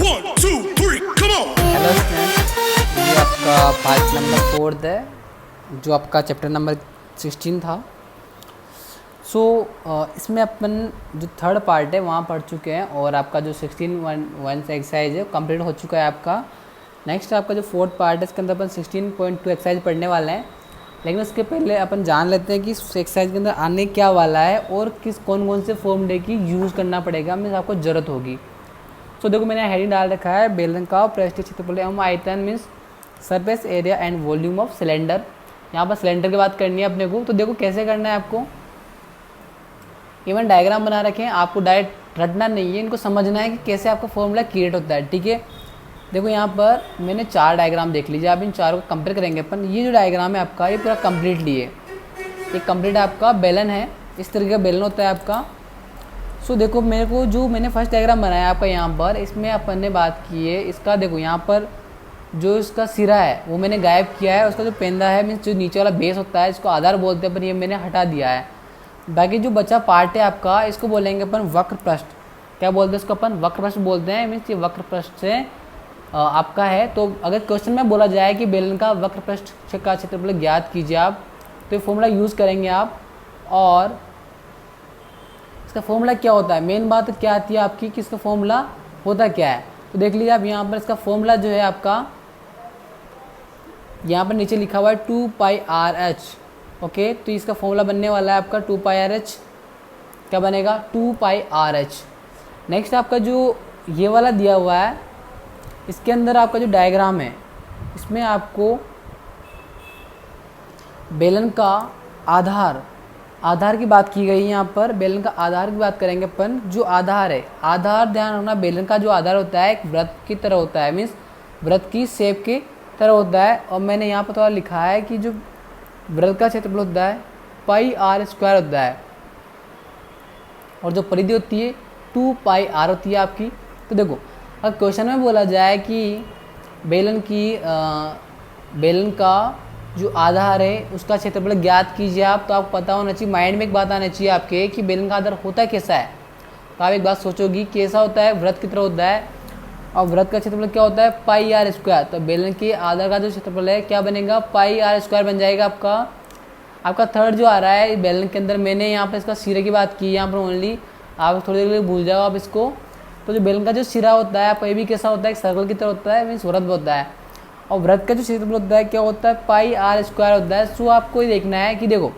1, 2, 3, come on! Hello student, ये आपका part number 4 है जो आपका चैप्टर नंबर 16 था। इसमें अपन जो थर्ड पार्ट है वहाँ पढ़ चुके हैं और आपका जो 16.1 से एक्सरसाइज है कंप्लीट हो चुका है आपका। नेक्स्ट आपका जो फोर्थ पार्ट है इसके अंदर अपन 16.2 एक्सरसाइज पढ़ने वाले हैं, लेकिन उसके पहले अपन जान लेते हैं कि इस एक्सरसाइज के अंदर आने क्या वाला है और किस कौन कौन से फॉर्मूले की यूज़ करना पड़ेगा, मीन्स आपको ज़रूरत होगी। देखो मैंने हेडिंग डाल रखा है बेलन का पृष्ठीय क्षेत्रफल एवं आयतन means surface area and volume of cylinder. यहाँ पर सिलेंडर की बात करनी है अपने को, तो देखो कैसे करना है आपको। इवन डायग्राम बना रखे हैं, आपको डायरेक्ट रटना नहीं है, इनको समझना है कि कैसे आपका फॉर्मूला क्रिएट होता है। ठीक है, देखो यहाँ पर मैंने 4 डायग्राम देख लीजिए, आप इन चारों को कंपेयर करेंगे अपन। ये जो डायग्राम है आपका ये पूरा कम्प्लीटली है, ये कम्प्लीट आपका बेलन है, इस तरीके का बेलन होता है आपका। देखो मेरे को जो मैंने फर्स्ट डायग्राम बनाया आपका यहाँ पर, इसमें अपन ने बात की है इसका। देखो यहाँ पर जो इसका सिरा है वो मैंने गायब किया है, उसका जो पेंदा है मीन्स जो नीचे वाला बेस होता है इसको आधार बोलते हैं, पर ये मैंने हटा दिया है। बाकी जो बचा पार्ट है आपका इसको बोलेंगे अपन वक्र पृष्ठ। क्या बोलते हैं इसको अपन? वक्र पृष्ठ बोलते हैं, मीन्स ये वक्र पृष्ठ से आपका है। तो अगर क्वेश्चन में बोला जाए कि बेलन का वक्र पृष्ठ का क्षेत्रफल ज्ञात कीजिए आप, तो ये फॉर्मूला यूज़ करेंगे आप। और इसका फॉर्मूला क्या होता है, मेन बात क्या आती है आपकी कि इसका फॉर्मूला होता क्या है। तो देख लीजिए आप यहाँ पर इसका फॉर्मूला जो है आपका यहाँ पर नीचे लिखा हुआ है 2πRh। ओके, तो इसका फॉर्मूला बनने वाला है आपका 2πRh। क्या बनेगा? 2πRh। नेक्स्ट आपका जो ये वाला दिया हुआ है इसके अंदर आपका जो डायग्राम है इसमें आपको बेलन का आधार की बात की गई है। यहाँ पर बेलन का आधार की बात करेंगे अपन। जो आधार है, आधार ध्यान रखना, बेलन का जो आधार होता है एक वृत्त की तरह होता है, मीन्स वृत्त की शेप की तरह होता है। और मैंने यहाँ पर थोड़ा लिखा है कि जो वृत्त का क्षेत्रफल होता है πr² होता है, और जो परिधि होती है 2πr होती है आपकी। तो देखो अगर क्वेश्चन में बोला जाए कि बेलन का जो आधार है उसका क्षेत्रफल ज्ञात कीजिए आप, तो आपको पता होना चाहिए, माइंड में एक बात आना चाहिए आपके कि बेलन का आधार होता कैसा है। तो आप एक बात सोचोगी कैसा होता है, वृत्त की तरह होता है, और वृत्त का क्षेत्रफल क्या होता है πr²। तो बेलन के आधार का जो क्षेत्रफल है क्या बनेगा? πr² बन जाएगा आपका थर्ड जो आ रहा है बेलन के अंदर। मैंने यहाँ पर इसका सिरे की बात की यहाँ पर ओनली, आप थोड़ी देर के लिए भूल जाओ आप इसको। तो जो बेलन का जो सिरा होता है आपका ये भी कैसा होता है, एक सर्कल की तरह होता है, मीन्स वृत्त होता है। और वृत्त का जो क्षेत्रफल होता है क्या होता है? πr² होता है। आपको ये देखना है कि देखो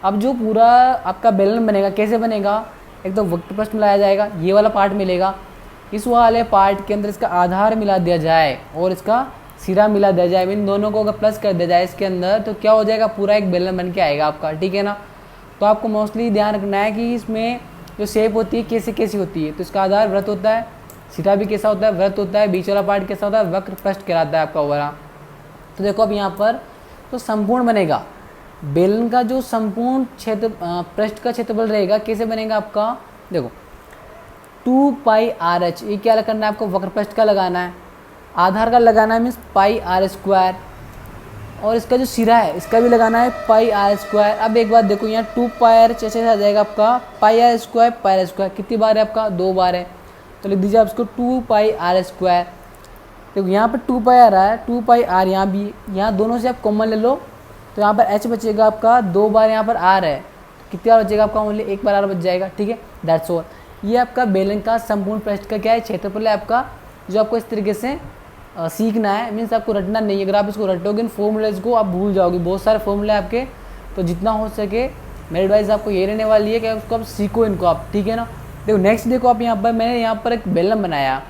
अब जो पूरा आपका बेलन बनेगा कैसे बनेगा। एक तो वक्र पृष्ठ मिलाया जाएगा, ये वाला पार्ट मिलेगा, इस वाले पार्ट के अंदर इसका आधार मिला दिया जाए और इसका सिरा मिला दिया जाए, इन दोनों को अगर प्लस कर दिया जाए इसके अंदर, तो क्या हो जाएगा? पूरा एक बेलन बन के आएगा आपका। ठीक है ना। तो आपको मोस्टली ध्यान रखना है कि इसमें जो शेप होती है कैसी होती है। तो इसका आधार वृत्त होता है, सिरा भी कैसा होता है? वृत्त होता है, बीच वाला पार्ट कैसा होता है? वक्र पृष्ठ कहलाता है आपका ओवरा। तो देखो अब यहाँ पर तो संपूर्ण बनेगा बेलन का जो संपूर्ण पृष्ठ का क्षेत्रफल रहेगा कैसे बनेगा आपका? देखो 2πRh, ये क्या करना है आपको? वक्र पृष्ठ का लगाना है, आधार का लगाना है मीन्स πr², और इसका जो सिरा है इसका भी लगाना है πr²। अब एक बात देखो यहाँ 2πRh ऐसे आ जाएगा आपका πr²। कितनी बार है आपका? 2 बार है, तो लिख दीजिए आप इसको 2πr²। देखो यहाँ पर 2π आ रहा है, 2πr यहाँ भी, यहाँ दोनों से आप कॉमन ले लो, तो यहाँ पर h बचेगा आपका 2 बार, यहाँ पर r है, कितनी बार बचेगा आपका? ओनली 1 बार r बच जाएगा। ठीक है, दैट्स ऑल। ये आपका बेलन का संपूर्ण पृष्ठ का क्या है? क्षेत्रफल है आपका, जो आपको इस तरीके से सीखना है, मीन्स आपको रटना नहीं है। अगर आप इसको रटोगे इन फॉर्मूलेज को आप भूल जाओगे, बहुत सारे फॉर्मूले आपके। तो जितना हो सके मेरी एडवाइस आपको ये रहने वाली है कि उसको आप सीखो इनको आप। ठीक है ना। देखो नेक्स्ट देखो आप यहाँ पर, मैंने यहाँ पर एक बेलन बनाया,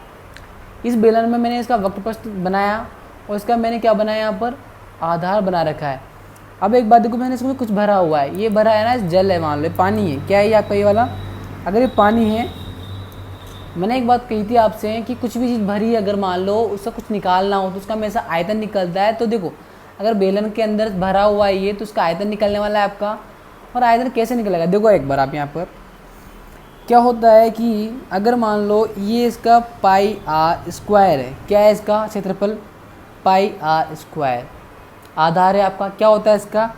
इस बेलन में मैंने इसका वक्र पृष्ठ बनाया और इसका मैंने क्या बनाया? यहाँ पर आधार बना रखा है। अब एक बात देखो, मैंने इसमें कुछ भरा हुआ है, ये भरा है ना जल है, मान लो पानी है। क्या है ये आपका? ये वाला अगर ये पानी है, मैंने एक बात कही थी आपसे कि कुछ भी चीज़ भरी है, अगर मान लो उसका कुछ निकालना हो तो उसका हमेशा आयतन निकलता है। तो देखो अगर बेलन के अंदर भरा हुआ है ये, तो उसका आयतन निकलने वाला है आपका। और आयतन कैसे निकलेगा? देखो एक बार आप यहाँ पर क्या होता है कि अगर मान लो ये इसका πr² है, क्या है इसका क्षेत्रफल? πr²। आधार है आपका, क्या होता है इसका?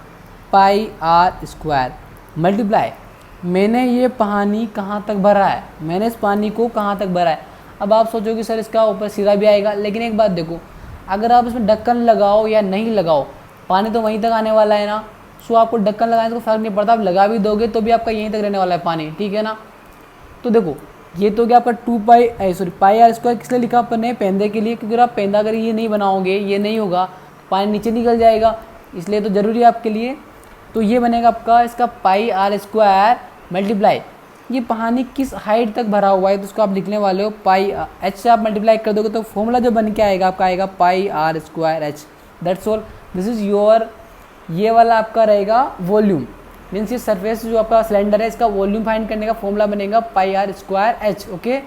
πr² मल्टीप्लाई मैंने ये पानी कहाँ तक भरा है, मैंने इस पानी को कहाँ तक भरा है। अब आप सोचोगे सर इसका ऊपर सिरा भी आएगा, लेकिन एक बात देखो, अगर आप इसमें ढक्कन लगाओ या नहीं लगाओ पानी तो वहीं तक आने वाला है ना। सो आपको ढक्कन लगाने से कोई फ़र्क नहीं पड़ता, आप लगा भी दोगे तो भी आपका यहीं तक रहने वाला है पानी, ठीक है ना। तो देखो ये तो क्या आपका पाई आर स्क्वायर किस लिए लिखा अपन ने, पेंदे के लिए, क्योंकि आप पेंदा अगर ये नहीं बनाओगे, ये नहीं होगा, पानी नीचे निकल जाएगा, इसलिए तो ज़रूरी है आपके लिए। तो ये बनेगा आपका इसका पाई आर स्क्वायर मल्टीप्लाई, ये पानी किस हाइट तक भरा हुआ है तो उसको आप लिखने वाले हो पाई एच से आप मल्टीप्लाई कर दोगे तो फॉर्मूला जो बन के आएगा आपका आएगा pi R square H. That's all, this is your, ये वाला आपका रहेगा वॉल्यूम, मीन्स ये सरफेस जो आपका सिलेंडर है इसका वॉल्यूम फाइंड करने का फॉर्मूला बनेगा पाई आर स्क्वायर एच। ओके,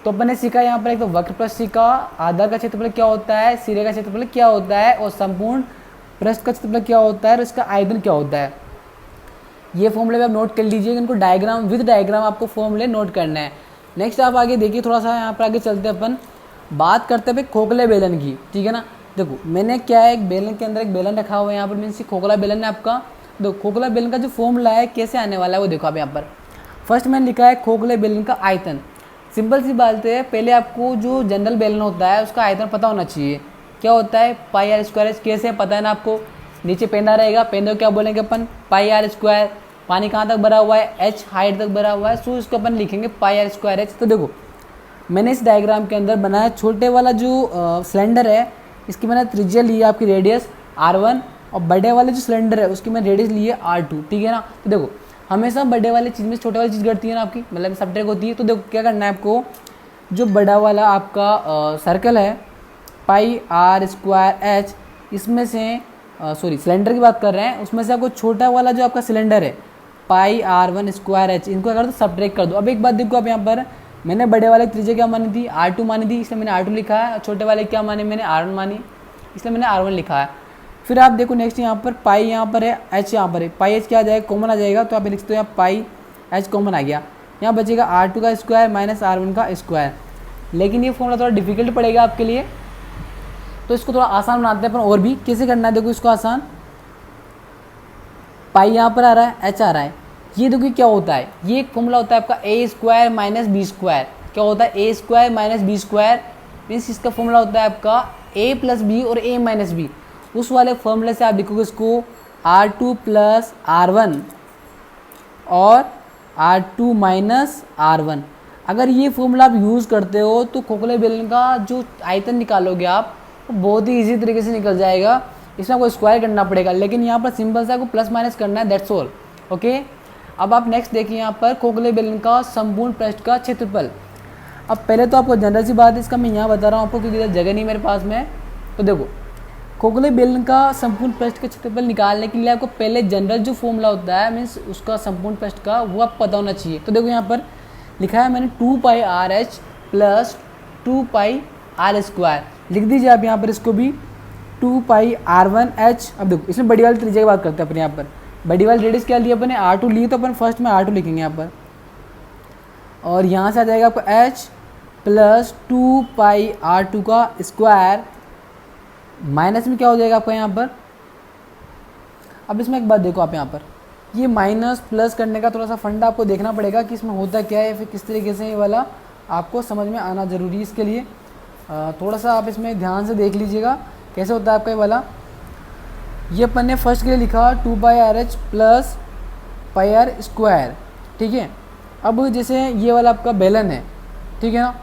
तो अपन ने सीखा यहाँ पर एक तो वक्र पृष्ठ सीखा, आधार का क्षेत्रफल क्या होता है, सिरे का क्षेत्रफल क्या होता है, और संपूर्ण पृष्ठ का क्षेत्रफल क्या होता है, और इसका आयतन क्या होता है। ये फॉर्मूले आप नोट कर लीजिए, इनको डायग्राम विद डायग्राम आपको फॉर्मूले नोट करना है। नेक्स्ट आप आगे देखिए, थोड़ा सा यहाँ पर आगे चलते हैं, अपन बात करते हैं खोखले बेलन की, ठीक है ना। देखो मैंने क्या है, एक बेलन के अंदर एक बेलन रखा हुआ है यहाँ पर, मीन्स खोखला बेलन है आपका। देखो खोखला बेलन का जो फॉर्मूला है कैसे आने वाला है वो देखो आप यहाँ पर। फर्स्ट मैंने लिखा है खोखले बेलन का आयतन। सिंपल सी बात है, पहले आपको जो जनरल बेलन होता है उसका आयतन पता होना चाहिए, क्या होता है पाई आर स्क्वायर एच, कैसे पता है ना आपको। नीचे पेंदा रहेगा, पेंदे को क्या बोलेंगे अपन पाई आर स्क्वायर, पानी कहाँ तक भरा हुआ है, एच हाइट तक भरा हुआ है, सो इसको अपन लिखेंगे पाई आर स्क्वायर एच। तो देखो मैंने इस डायग्राम के अंदर बनाया, छोटे वाला जो सिलेंडर है इसकी मैंने त्रिज्या ली है आपकी रेडियस R1, और बड़े वाले जो सिलेंडर है उसकी मैंने रेडियस ली है R2, ठीक है ना। तो देखो हमेशा बड़े वाले चीज़ में छोटे वाली चीज़ घटती है ना आपकी, मतलब सब्ट्रैक्ट होती है। तो देखो क्या करना है आपको, जो बड़ा वाला आपका सर्कल है पाई आर स्क्वायर एच, इसमें से सिलेंडर की बात कर रहे हैं, उसमें से आपको छोटा वाला जो आपका सिलेंडर है पाई R1 स्क्वायर एच, इनको अगर तो सब्ट्रैक्ट कर दो। अब एक बात देखो आप यहाँ पर, मैंने बड़े वाले त्रिज्या क्या मानी थी R2 मानी थी, इसलिए मैंने R2 लिखा है, और छोटे वाले क्या माने मैंने R1 मानी, इसलिए मैंने R1 लिखा है। फिर आप देखो नेक्स्ट यहाँ पर पाई यहाँ पर है, एच यहाँ पर है, पाई एच क्या आ जाएगा कॉमन आ जाएगा, तो आप लिख सकते हो यहाँ पाई एच कॉमन आ गया, यहाँ बचेगा R2 का स्क्वायर माइनस R1 का स्क्वायर। लेकिन ये फॉर्मूला थोड़ा डिफिकल्ट पड़ेगा आपके लिए, तो इसको थोड़ा आसान बनाते हैं अपन और भी। कैसे करना है देखो इसको आसान, पाई यहाँ पर आ रहा है, एच आ रहा है, ये देखो क्या होता है, ये फॉर्मूला होता है आपका A square minus B square. क्या होता है A square minus B square, means इसका फॉर्मूला होता है आपका ए प्लस बी और ए माइनस बी। उस वाले फॉर्मूले से आप लिखोगे इसको R2 प्लस R1 और R2 माइनस R1। अगर ये फॉर्मूला आप यूज़ करते हो तो खोखले बेलन का जो आयतन निकालोगे आप वो बहुत ही ईजी तरीके से निकल जाएगा, इसमें आपको स्क्वायर करना पड़ेगा, लेकिन यहाँ पर सिंपल सा आपको प्लस माइनस करना है, दैट्स ऑल। ओके, अब आप नेक्स्ट देखिए यहाँ पर खोखले बेलन का संपूर्ण पृष्ठ का क्षेत्रफल। अब पहले तो आपको जनरल सी बात है, इसका मैं यहाँ बता रहा हूँ आपको क्योंकि जगह नहीं मेरे पास में। तो देखो खोखले बेलन का संपूर्ण पृष्ठ का क्षेत्रफल निकालने के लिए आपको पहले जनरल जो फॉर्मूला होता है मीन्स उसका संपूर्ण पृष्ठ का वो आप पता होना चाहिए। तो देखो यहाँ पर लिखा है मैंने 2 pi R H plus 2 pi R square, लिख दीजिए आप यहाँ पर इसको भी 2 पाई R1 एच। अब देखो इसमें बड़ी वाली त्रिज्या की बात करते हैं अपन, यहाँ पर बड़ी वाली रेडियस क्या ली अपन ने R2 ली, तो अपन फर्स्ट में R2 लिखेंगे यहाँ पर, और यहाँ से आ जाएगा आपको H प्लस 2 पाई R2 का स्क्वायर माइनस में क्या हो जाएगा आपका यहाँ पर। अब इसमें एक बात देखो आप यहाँ पर, ये माइनस प्लस करने का थोड़ा सा फंडा आपको देखना पड़ेगा कि इसमें होता क्या है, फिर किस तरीके से ये वाला आपको समझ में आना ज़रूरी है। इसके लिए थोड़ा सा आप इसमें ध्यान से देख लीजिएगा कैसे होता है आपका ये वाला। ये अपन ने फर्स्ट के लिए लिखा 2 pi R H plus pi R square, ठीक है। अब जैसे ये वाला आपका बेलन है, ठीक है ना,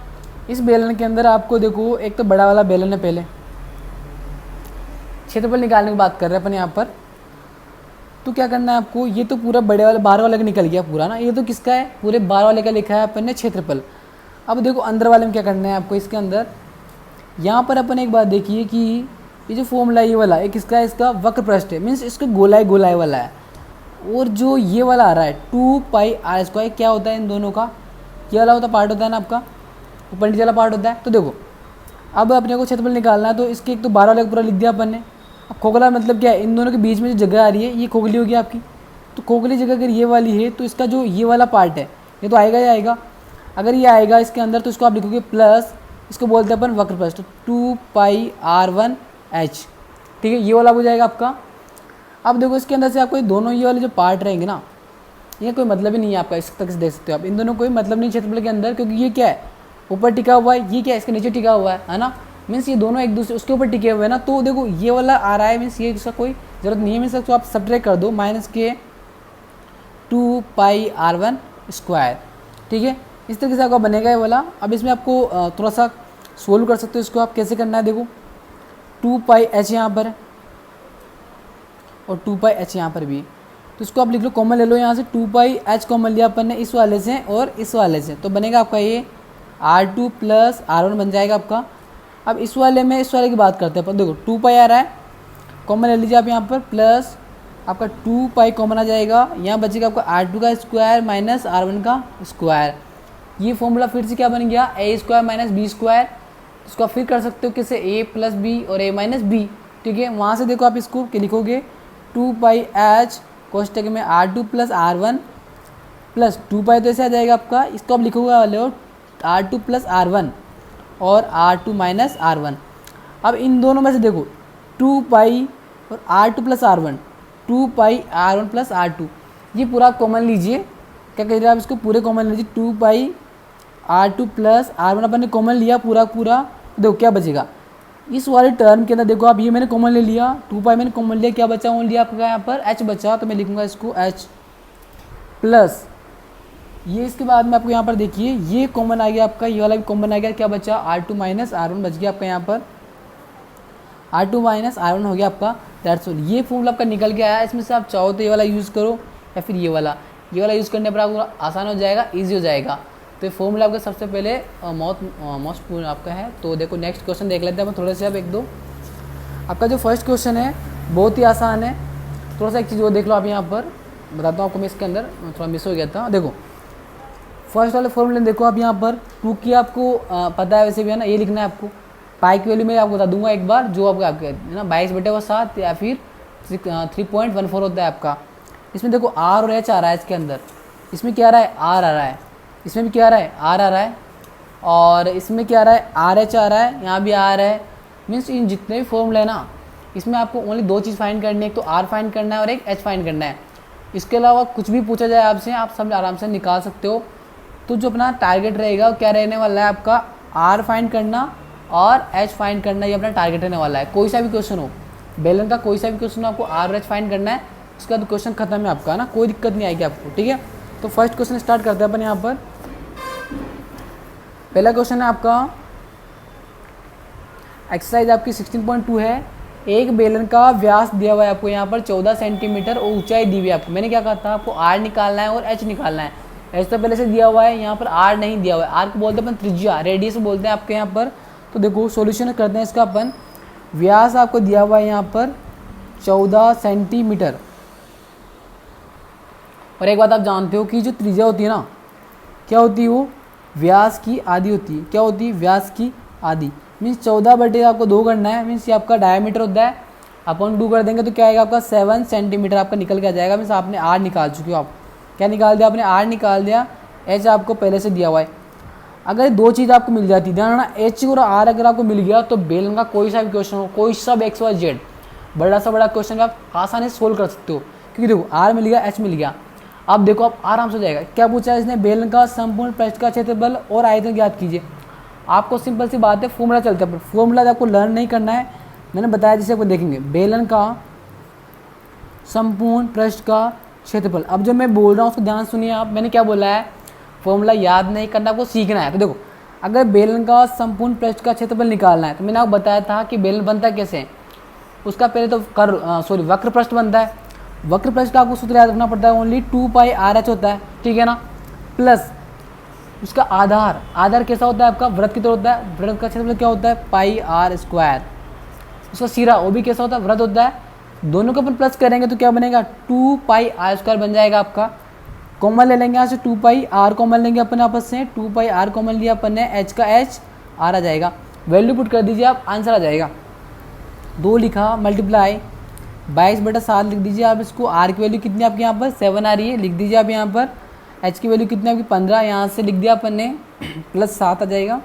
इस बेलन के अंदर आपको देखो एक तो बड़ा वाला बेलन है, पहले क्षेत्रफल निकालने की बात कर रहे हैं अपन यहाँ पर। तो क्या करना है आपको, ये तो पूरा बड़े वाले बाहर वाले का निकल गया पूरा ना, ये तो किसका है पूरे बाहर वाले का लिखा है अपन ने क्षेत्रफल। अब देखो अंदर वाले में क्या करना है आपको, इसके अंदर यहाँ पर अपन एक बात देखिए कि ये जो फॉर्मूला ये वाला एक किसका है, इसका वक्र पृष्ठ है, मीन्स इसका गोलाई गोलाई वाला है। और जो ये वाला आ रहा है 2 पाई आर स्क्वायर, क्या होता है इन दोनों का, ये वाला होता पार्ट होता है ना आपका, ऊपर नीचे वाला पार्ट होता है। तो देखो अब अपने को क्षेत्रफल निकालना है, तो इसके एक तो 12 वाले पूरा लिख दिया अपन ने। अब खोखला मतलब क्या है, इन दोनों के बीच में जो जगह आ रही है ये खोखली होगी आपकी। तो खोखली जगह अगर ये वाली है तो इसका जो ये वाला पार्ट है ये तो आएगा ही आएगा। अगर ये आएगा इसके अंदर तो इसको आप लिखोगे प्लस, इसको बोलते हैं अपन वक्र पृष्ठ 2 पाई R1 एच, ठीक है, ये वाला हो जाएगा आपका। अब देखो इसके अंदर से आपको दोनों ये वाले जो पार्ट रहेंगे ना, ये कोई मतलब ही नहीं है आपका, इस तक से देख सकते हो आप, इन दोनों कोई मतलब नहीं क्षेत्रफल के अंदर, क्योंकि ये क्या है ऊपर टिका हुआ है, ये क्या इसके नीचे टिका हुआ है ना, मीन्स ये दोनों एक दूसरे उसके ऊपर टिके हुए हैं ना। तो देखो ये वाला आ रहा है, मीन्स ये इसका कोई ज़रूरत नहीं है, मीन्स इसको आप सब्ट्रैक्ट कर दो माइनस के 2 पाई r1 स्क्वायर। ठीक है, इस तरीके से आपका बनेगा ये वाला। अब इसमें आपको थोड़ा सा सोल्व कर सकते हो इसको। आप कैसे करना है, देखो 2 पाई h यहाँ पर और 2 पाई h यहाँ पर भी, तो इसको आप लिख लो, कॉमन ले लो यहाँ से। 2 पाई h कॉमन लिया अपन ने इस वाले से और इस वाले से, तो बनेगा आपका ये r2 प्लस r1 बन जाएगा आपका। अब इस वाले में इस वाले की बात करते हैं अपन। देखो 2 पाई आ रहा है, कॉमन ले लीजिए आप यहाँ पर, प्लस आपका 2 पाई कॉमन आ जाएगा, यहाँ बचेगा आपका r2 का स्क्वायर माइनस r1 का स्क्वायर। ये फॉर्मूला फिर से क्या बन गया, a square minus B square. इसको आप फिर कर सकते हो किससे, a प्लस बी और a माइनस बी। ठीक है, वहाँ से देखो आप इसको क्या लिखोगे, 2 पाई h कोष्टक में r2 प्लस r1 प्लस 2 पाई तो ऐसे आ जाएगा आपका। इसको आप लिखोगे वाले हो r2 प्लस r1 और r2 माइनस r1। अब इन दोनों में से देखो 2 पाई और r2 प्लस r1, 2 पाई r1 प्लस r2, ये पूरा कॉमन लीजिए। क्या कह रहे हैं आप, इसको पूरे कॉमन लीजिए। 2 पाई r2 प्लस r1 अपन ने कॉमन लिया पूरा पूरा, देखो क्या बचेगा इस वाले टर्म के अंदर। देखो आप ये मैंने कॉमन ले लिया, 2 पाई मैंने कॉमन लिया, क्या बचा ओनली आपका यहाँ पर h बचा, तो मैं लिखूँगा इसको h प्लस ये। इसके बाद में आपको यहाँ पर देखिए ये कॉमन आ गया आपका, ये वाला भी कॉमन आ गया, क्या बचा r2 माइनस r1 बच गया आपका यहाँ पर, r2 माइनस r1 हो गया आपका। दैट्स ऑल, ये फॉर्मूला आपका निकल के आया। इसमें से आप चाहो तो ये वाला यूज़ करो या फिर ये वाला यूज़ करने पर आपको आसान हो जाएगा, ईजी हो जाएगा। तो ये फॉर्मूला आपका सबसे पहले मोस्ट पूर्ण आपका है। तो देखो नेक्स्ट क्वेश्चन देख लेते हैं अपन थोड़े से, अब एक दो। आपका जो फर्स्ट क्वेश्चन है बहुत ही आसान है, थोड़ा सा एक चीज़ वो देख लो आप यहाँ पर, बताता हूँ आपको मैं इसके अंदर थोड़ा मिस हो गया था। देखो फर्स्ट वाले फॉर्मूले देखो आप यहाँ पर, 2 की आपको पता है वैसे भी है ना, ये लिखना है आपको। पाई की वैल्यू मैं आपको बता दूंगा एक बार, जो आपका है ना 22/7 या फिर 3.14 होता है आपका। इसमें देखो r और h आ रहा है इसके अंदर, इसमें क्या आ रहा है r आ रहा है, इसमें भी क्या आ रहा है r आ रहा है, और इसमें क्या आ रहा है RH आ रहा है, यहाँ भी r है। मीन्स इन जितने भी फॉर्मूले हैं ना, इसमें आपको ओनली 2 चीज़ फाइंड करनी है, एक तो r फाइंड करना है और एक h फाइंड करना है। इसके अलावा कुछ भी पूछा जाए आपसे, आप सब आराम से निकाल सकते हो। तो जो अपना टारगेट रहेगा वो क्या रहने वाला है आपका, r फाइंड करना और h फाइंड करना, ये अपना टारगेट रहने वाला है। कोई सा भी क्वेश्चन हो, बेलन का कोई सा भी क्वेश्चन हो, आपको r और h फाइंड करना है, उसके बाद क्वेश्चन खत्म है आपका ना, कोई दिक्कत नहीं आएगी आपको। ठीक है, तो फर्स्ट क्वेश्चन स्टार्ट करते हैं अपन यहाँ पर। पहला क्वेश्चन है आपका, एक्सरसाइज आपकी 16.2 है। एक बेलन का व्यास दिया हुआ है आपको यहाँ पर 14 सेंटीमीटर और ऊंचाई दी हुई है आपको। मैंने क्या कहा था, आपको r निकालना है और h निकालना है। h तो पहले से दिया हुआ है, यहाँ पर r नहीं दिया हुआ है। r को बोलते हैं अपन त्रिज्या, रेडियस बोलते हैं आपके यहाँ पर। तो देखो सॉल्यूशन करते हैं इसका अपन। व्यास आपको दिया हुआ है यहाँ पर 14 सेंटीमीटर, और एक बात आप जानते हो कि जो त्रिज्या होती है ना, क्या होती है वो व्यास की आधी होती है। क्या होती है, व्यास की आधी। मीन्स 14 आपको 2 करना है, मीन्स ये आपका डायमीटर होता है, अपन 2 कर देंगे तो क्या आएगा आपका 7 सेंटीमीटर आपका निकल के आ जाएगा। मीन्स आपने r निकाल चुके हो। आप क्या निकाल दिया आपने, r निकाल दिया, h आपको पहले से दिया हुआ है। अगर 2 चीज़ आपको मिल जाती, ध्यान रखना h और r अगर आपको मिल गया तो बेलन का कोई सा भी क्वेश्चन हो, कोई सा भी XYZ बड़ा सा बड़ा क्वेश्चन आप आसानी से सोल्व कर सकते हो, क्योंकि देखो r मिल गया, h मिल गया। अब देखो आप आराम से हो जाएगा। क्या पूछा है इसने, बेलन का संपूर्ण पृष्ठ का क्षेत्रफल और आयतन ज्ञात कीजिए। आपको सिंपल सी बात है, फॉर्मूला चलता है, फॉर्मूला आपको लर्न नहीं करना है, मैंने बताया जिसे आपको देखेंगे। बेलन का संपूर्ण पृष्ठ का क्षेत्रफल। अब जो मैं बोल रहा हूँ उसको ध्यान सुनिए आप, मैंने क्या बोला है, फॉर्मूला याद नहीं करना, आपको सीखना है। तो देखो अगर बेलन का संपूर्ण पृष्ठ का क्षेत्रफल निकालना है, तो मैंने आपको बताया था कि बेलन बनता है कैसे, उसका पहले तो वक्र पृष्ठ बनता है। वक्र पृष्ठ का आपको सूत्र याद रखना पड़ता है, ओनली 2 पाई RH होता है, ठीक है ना, प्लस उसका आधार कैसा होता है आपका, वृत्त की तरह होता है। वृत्त का क्षेत्रफल क्या होता है, पाई r स्क्वायर। उसका सिरा वो भी कैसा होता है, वृत्त होता है। दोनों को अपन प्लस करेंगे तो क्या बनेगा, 2 पाई r स्क्वायर बन जाएगा आपका। कॉमन ले लेंगे यहाँ से, 2 पाई r कॉमन लेंगे अपन आपस से, 2 पाई r कॉमन लिया अपन ने, h का h r आ जाएगा। वैल्यू पुट कर दीजिए आप, आंसर आ जाएगा। 2 लिखा, मल्टीप्लाई 22/7 लिख दीजिए आप इसको। r की वैल्यू कितनी आपके यहाँ पर 7 आ रही है, लिख दीजिए आप यहाँ पर। h की वैल्यू कितनी आपकी 15, यहाँ से लिख दिया अपन ने, प्लस 7 आ जाएगा।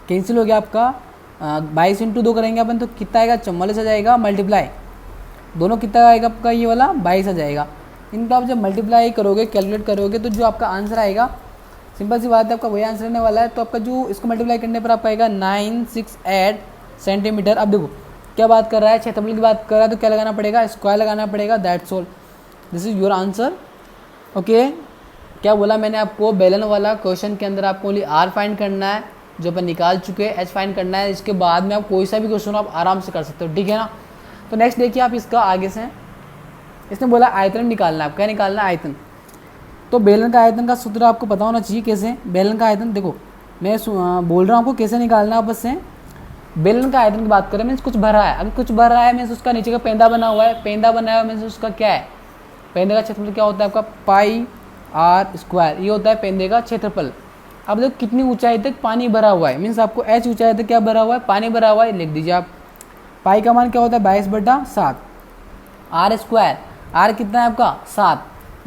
कैंसिल हो गया आपका, 22 × 2 करेंगे अपन तो कितना आएगा, 44 आ जाएगा। मल्टीप्लाई दोनों कितना आएगा आपका, ये वाला 22 आ जाएगा। इनको आप जब मल्टीप्लाई करोगे, कैलकुलेट करोगे, तो जो आपका आंसर आएगा सिंपल सी बात है, आपका वही आंसर रहने वाला है। तो आपका जो इसको मल्टीप्लाई करने पर आपका आएगा 968 सेंटीमीटर। अब देखो क्या बात कर रहा है, क्षेत्रफल की बात कर रहा है, तो क्या लगाना पड़ेगा, स्क्वायर लगाना पड़ेगा, that's all, this is your answer. Okay, क्या बोला मैंने आपको, बेलन वाला क्वेश्चन के अंदर आपको ओनली आर फाइंड करना है जो अपन निकाल चुके हैं, एच फाइंड करना है। इसके बाद में आप कोई सा भी क्वेश्चन आप आराम से कर सकते हो, ठीक है ना। तो नेक्स्ट देखिए आप इसका आगे से, इसने बोला आयतन निकालना है, क्या निकालना है, आयतन। तो बेलन का आयतन का सूत्र आपको पता होना चाहिए कैसे। बेलन का आयतन देखो मैं बोल रहा हूँ आपको कैसे निकालना है आपस से। बेलन का आयतन की बात करें मीन्स कुछ भरा है, अगर कुछ भरा है मीन्स उसका नीचे का पेंदा बना हुआ है, पेंदा बना हुआ है मीन्स उसका क्या है, पेंदे का क्षेत्रफल क्या होता है आपका पाई आर स्क्वायर, ये होता है पेंदे का क्षेत्रफल। अब देखो कितनी ऊंचाई तक पानी भरा हुआ है, मीन्स आपको एच ऊंचाई तक क्या भरा हुआ है, पानी भरा हुआ है, लिख दीजिए आप। पाई का मान क्या होता है 22/7, आर स्क्वायर, आर कितना है आपका 7,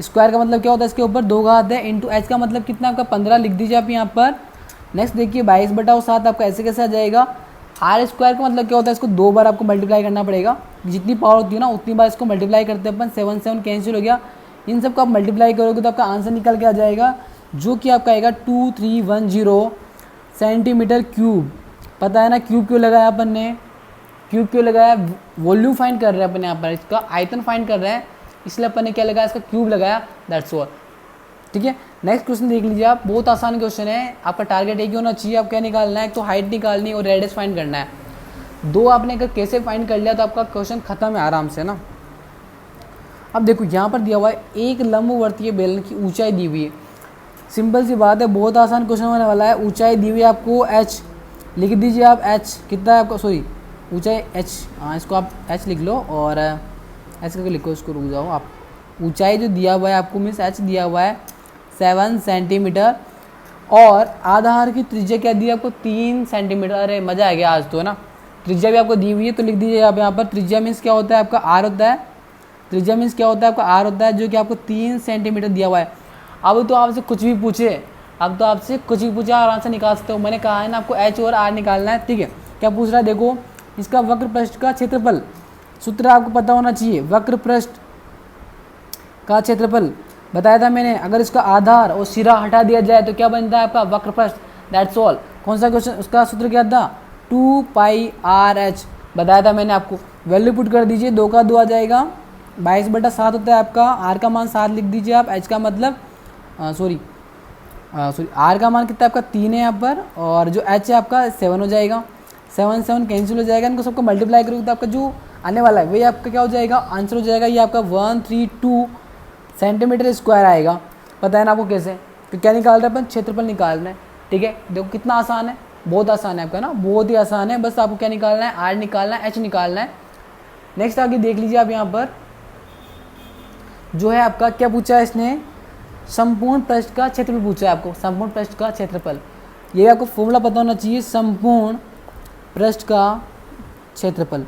स्क्वायर का मतलब क्या होता है इसके ऊपर 2 घात है, इंटू एच का मतलब कितना आपका 15, लिख दीजिए आप यहाँ पर। नेक्स्ट देखिए 22/7 आपका ऐसे कैसे आ जाएगा, आर स्क्वायर का मतलब क्या होता है, इसको 2 बार आपको मल्टीप्लाई करना पड़ेगा, जितनी पावर होती है ना उतनी बार इसको मल्टीप्लाई करते हैं अपन, 7 7 कैंसिल हो गया, इन सब को आप मल्टीप्लाई करोगे तो आपका आंसर निकल के आ जाएगा, जो कि आपका आएगा 2310 सेंटीमीटर क्यूब। पता है ना क्यूब क्यों लगाया अपन ने, क्यूब क्यों लगाया, वॉल्यूम फाइंड कर रहे हैं अपन यहाँ पर, इसका आयतन फाइंड कर रहे हैं, इसलिए अपन ने क्या लगाया, इसका क्यूब लगाया, दैट्स ऑल, ठीक है। नेक्स्ट क्वेश्चन देख लीजिए आप, बहुत आसान क्वेश्चन है, आपका टारगेट एक ही होना चाहिए, आप क्या निकालना है, एक तो हाइट निकालनी है और रेडियस फाइंड करना है। दो आपने अगर कैसे फाइंड कर लिया तो आपका क्वेश्चन खत्म है आराम से ना। अब देखो यहाँ पर दिया हुआ है एक लंबवर्तीय बेलन की ऊंचाई दी हुई है, सिंपल सी बात है, बहुत आसान क्वेश्चन होने वाला है। ऊंचाई दी हुई है आपको h, लिख दीजिए आप h कितना है आपका, सॉरी ऊंचाई h, हाँ इसको आप h लिख लो और h करके लिखो, इसको रुक जाओ आप। ऊंचाई जो दिया हुआ है आपको मीन्स h दिया हुआ है 7 सेंटीमीटर, और आधार की त्रिज्या क्या दी है आपको 3 सेंटीमीटर। अरे मज़ा आ गया आज तो है ना। त्रिज्या भी आपको दी हुई है तो लिख दीजिए आप यहाँ पर, त्रिज्या मीन्स क्या होता है आपका r होता है, त्रिज्या मीन्स क्या होता है आपका r होता है, जो कि आपको 3 सेंटीमीटर दिया हुआ है। अब तो आपसे कुछ भी पूछे, अब तो आपसे कुछ भी पूछे आराम से निकाल सकते हो। मैंने कहा है ना आपको h और r निकालना है, ठीक है। क्या पूछ रहा है देखो, इसका वक्र पृष्ठ का क्षेत्रफल, सूत्र आपको पता होना चाहिए, वक्र पृष्ठ का क्षेत्रफल बताया था मैंने, अगर इसका आधार और सिरा हटा दिया जाए तो क्या बनता है आपका वक्र पृष्ठ, दैट्स ऑल। कौन सा क्वेश्चन, उसका सूत्र क्या था 2πRh, बताया था मैंने आपको। वैल्यू पुट कर दीजिए, 2 का 2 आ जाएगा, 22/7 होता है आपका, r का मान 7 लिख दीजिए आप, h का मतलब सॉरी r का मान कितना है आपका 3 है यहाँ पर, और जो h है आपका 7 हो जाएगा, 7 7 कैंसिल हो जाएगा, इनको सबको मल्टीप्लाई करोगे तो आपका जो आने वाला है वही आपका क्या हो जाएगा, आंसर हो जाएगा, ये आपका 132 सेंटीमीटर स्क्वायर आएगा। पता है ना आपको कैसे, तो क्या निकाल रहे हैं अपन, क्षेत्रफल निकाल रहे हैं, ठीक है। देखो कितना आसान है, बहुत आसान है आपका ना, बहुत ही आसान है, बस आपको क्या निकालना है, r निकालना है, h निकालना है। नेक्स्ट आगे देख लीजिए आप, यहाँ पर जो है आपका क्या पूछा है इसने, संपूर्ण पृष्ठ का क्षेत्रफल पूछा है आपको, संपूर्ण पृष्ठ का क्षेत्रफल, ये आपको फॉर्मूला पता होना चाहिए, संपूर्ण पृष्ठ का क्षेत्रफल।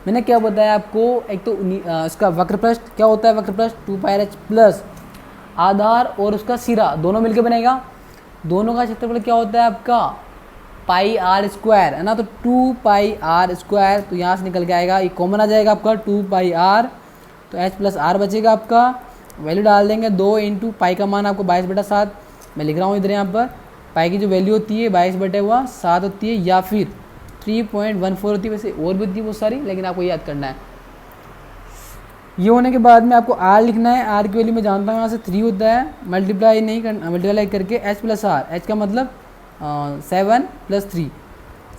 मैंने क्या बताया आपको, एक तो इसका वक्र पृष्ठ क्या होता है, वक्र पृष्ठ 2πRh प्लस आधार और उसका सिरा दोनों मिलकर बनेगा, दोनों का क्षेत्रफल क्या होता है आपका πr² है ना, तो 2πr², तो यहाँ से निकल के आएगा, ये कॉमन आ जाएगा आपका 2πr, तो h प्लस r बचेगा आपका, वैल्यू डाल देंगे 2 इंटू पाई का मान आपको 22/7 मैं लिख रहा हूँ इधर, यहाँ पर पाई की जो वैल्यू होती है 22/7 होती है, या फिर 3.14 होती है, वैसे और भी होती है बहुत सारी, लेकिन आपको याद करना है। ये होने के बाद में आपको r लिखना है, r की वैल्यू मैं जानता हूँ यहाँ से 3 होता है, मल्टीप्लाई नहीं करना, मल्टीप्लाई करके h प्लस r, h का मतलब 7 + 3,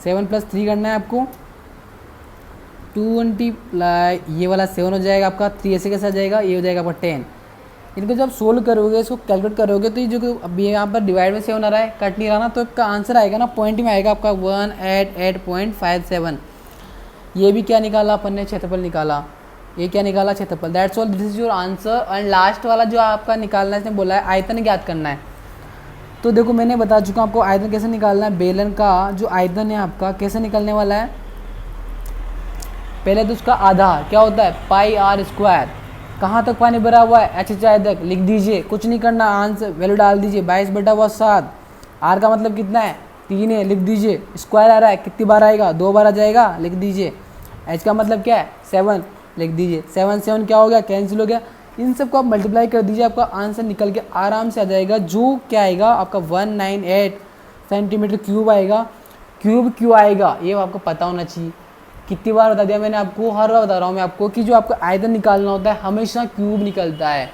7 + 3 करना है आपको, 20 ये वाला 7 हो जाएगा आपका, 3 ऐसे कैसे आ जाएगा, ये हो जाएगा आपका 10। इनको जब सोल्व करोगे, इसको कैलकुलेट करोगे, तो ये जो अभी यहाँ पर डिवाइड में 7 आ रहा है, कट नहीं रहा ना, तो इसका आंसर आएगा ना पॉइंट में आएगा आपका 188.57। ये भी क्या निकाला अपन ने, क्षेत्रफल निकाला, ये क्या निकाला, क्षेत्रफल, that's all, this is your answer. And last वाला जो आपका निकालना है, इसने बोला है आयतन ज्ञात करना है। तो देखो मैंने बता चुका हूँ आपको आयतन कैसे निकालना है, बेलन का जो आयतन है आपका कैसे निकलने वाला है। पहले तो उसका आधार क्या होता है πr², कहाँ तक पानी भरा हुआ है, h ऊंचाई तक, लिख दीजिए, कुछ नहीं करना, आंसर वैल्यू डाल दीजिए 22/7, r का मतलब कितना है 3 है, लिख दीजिए, स्क्वायर आ रहा है कितनी बार आएगा, 2 बार आ जाएगा, लिख दीजिए, h का मतलब क्या है 7, लिख दीजिए, 7 7 क्या हो गया, कैंसिल हो गया, इन सबको आप मल्टीप्लाई कर दीजिए, आपका आंसर निकल के आराम से आ जाएगा, जो क्या आएगा आपका 198 सेंटीमीटर क्यूब आएगा। क्यूब क्यों आएगा ये आपको पता होना चाहिए। कितनी बार बता दिया मैंने आपको, हर बार बता रहा हूँ मैं आपको कि जो आपको आयतन निकालना होता है हमेशा क्यूब निकलता है।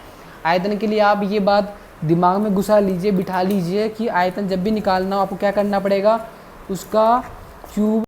आयतन के लिए आप ये बात दिमाग में घुसा लीजिए, बिठा लीजिए कि आयतन जब भी निकालना हो आपको क्या करना पड़ेगा, उसका क्यूब